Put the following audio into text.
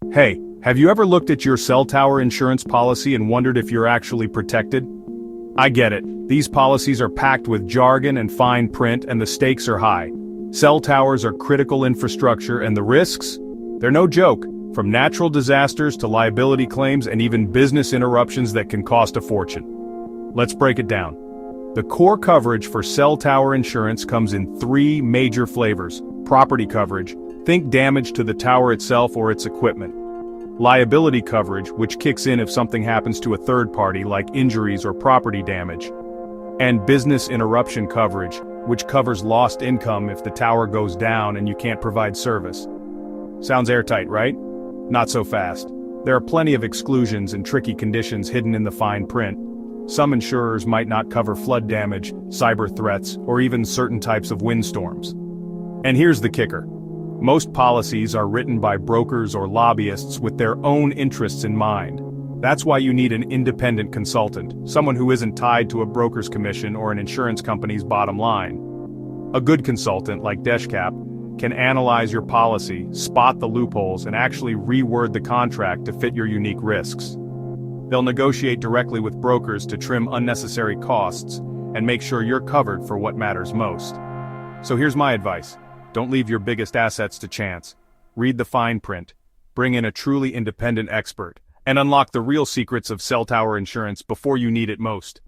Hey, have you ever looked at your cell tower insurance policy and wondered if you're actually protected? I get it. These policies are packed with jargon and fine print, and the stakes are high. Cell towers are critical infrastructure, and the risks? They're no joke, from natural disasters to liability claims and even business interruptions that can cost a fortune. Let's break it down. The core coverage for cell tower insurance comes in three major flavors. Property coverage, think damage to the tower itself or its equipment. Liability coverage, which kicks in if something happens to a third party like injuries or property damage. And business interruption coverage, which covers lost income if the tower goes down and you can't provide service. Sounds airtight, right? Not so fast. There are plenty of exclusions and tricky conditions hidden in the fine print. Some insurers might not cover flood damage, cyber threats, or even certain types of windstorms. And here's the kicker. Most policies are written by brokers or lobbyists with their own interests in mind. That's why you need an independent consultant, someone who isn't tied to a broker's commission or an insurance company's bottom line. A good consultant, like DeshCap, can analyze your policy, spot the loopholes, and actually reword the contract to fit your unique risks. They'll negotiate directly with brokers to trim unnecessary costs and make sure you're covered for what matters most. So here's my advice. Don't leave your biggest assets to chance. Read the fine print, bring in a truly independent expert, and unlock the real secrets of cell tower insurance before you need it most.